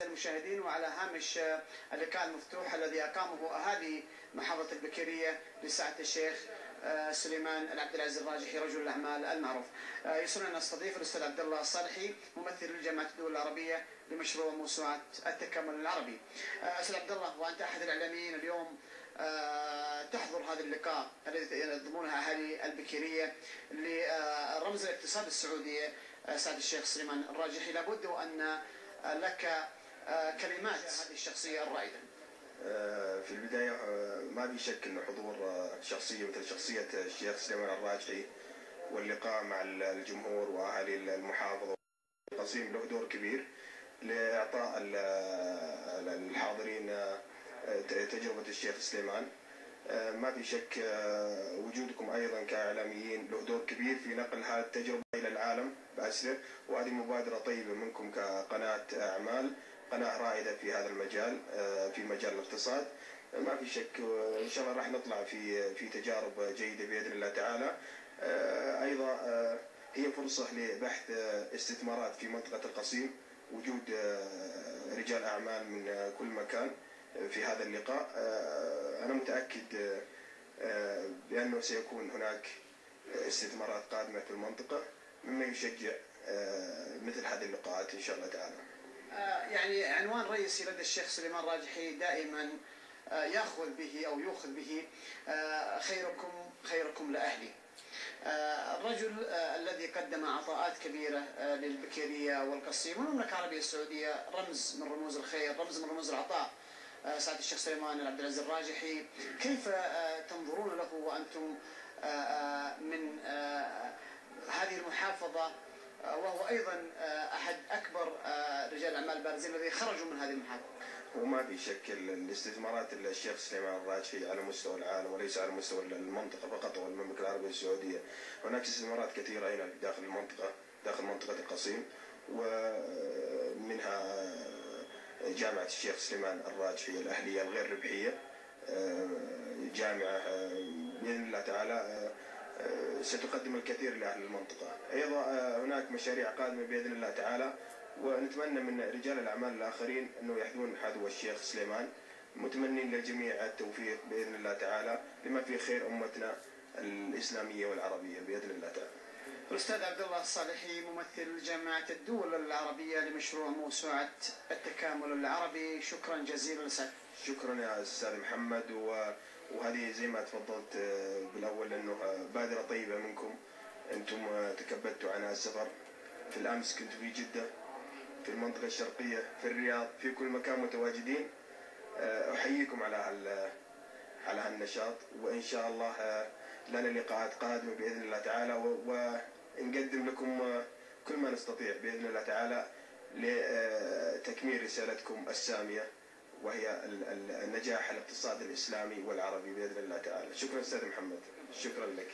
المشاهدين، وعلى هامش اللقاء المفتوح الذي أقامه أهالي محافظة البكيرية لسعادة الشيخ سليمان العبد العزيز الراجحي رجل الأعمال المعروف. يسرنا أن نستضيف الأستاذ عبد الله الصالحي ممثل لجامعة الدول العربية لمشروع موسوعة التكامل العربي. أستاذ عبد الله، وأنت أحد الإعلاميين اليوم تحضر هذا اللقاء الذي ينظمونه أهالي البكيرية لرمز الاقتصاد السعودي سعادة الشيخ سليمان الراجحي، لابد وأن لك كلمات هذه الشخصية الرائدة. في البداية ما في شك أن حضور شخصية مثل شخصية الشيخ سليمان الراجحي واللقاء مع الجمهور وأهالي المحافظة القصيم له دور كبير لإعطاء الحاضرين تجربة الشيخ سليمان. ما في شك وجودكم أيضا كإعلاميين له دور كبير في نقل هذه التجربة إلى العالم بأسره، وهذه مبادرة طيبة منكم كقناة أعمال، قناة رائدة في هذا المجال، في مجال الاقتصاد. ما في شك إن شاء الله راح نطلع في تجارب جيدة بإذن الله تعالى. أيضا هي فرصة لبحث استثمارات في منطقة القصيم، وجود رجال أعمال من كل مكان في هذا اللقاء. أنا متأكد بأنه سيكون هناك استثمارات قادمة في المنطقة، مما يشجع مثل هذه اللقاءات إن شاء الله تعالى. يعني عنوان رئيسي لدى الشيخ سليمان الراجحي دائما يأخذ به أو يؤخذ به خيركم لأهلي. الرجل الذي قدم عطاءات كبيرة للبكيرية والقصيم والمملكة العربية السعودية، رمز من رموز الخير، رمز من رموز العطاء، سعادة الشيخ سليمان العبد العزيز الراجحي. كيف تنظرون له وأنتم من هذه المحافظة، وهو أيضا أحد أكبر رجال الأعمال البارزين الذين خرجوا من هذه المحافظة؟ وما في شك الاستثمارات الشيخ سليمان الراجحي على مستوى العالم وليس على مستوى المنطقة فقط والمملكة العربية السعودية. هناك استثمارات كثيرة هنا داخل المنطقة، داخل منطقة القصيم، ومنها جامعة الشيخ سليمان الراجحي الأهلية الغير ربحية، جامعة بإذن الله تعالى ستقدم الكثير لأهل المنطقة. أيضا هناك مشاريع قادمة بإذن الله تعالى، ونتمنى من رجال الأعمال الآخرين أنه يحذون حذو الشيخ سليمان، متمنين للجميع التوفيق بإذن الله تعالى لما في خير أمتنا الإسلامية والعربية بإذن الله تعالى. الأستاذ عبد الله الصالحي ممثل جامعة الدول العربية لمشروع موسوعة التكامل العربي، شكرا جزيلا لك. شكرا يا أستاذ محمد. وهذه زي ما تفضلت بالأول أنه بادرة طيبة منكم، أنتم تكبدتوا عن السفر. في الأمس كنت في جدة، في المنطقة الشرقية، في الرياض، في كل مكان متواجدين. أحييكم على هالنشاط، وإن شاء الله لنا لقاءات قادمة بإذن الله تعالى، ونقدم لكم كل ما نستطيع بإذن الله تعالى لتكميل رسالتكم السامية، وهي النجاح الاقتصادي الإسلامي والعربي بإذن الله تعالى. شكرا أستاذ محمد، شكرا لك.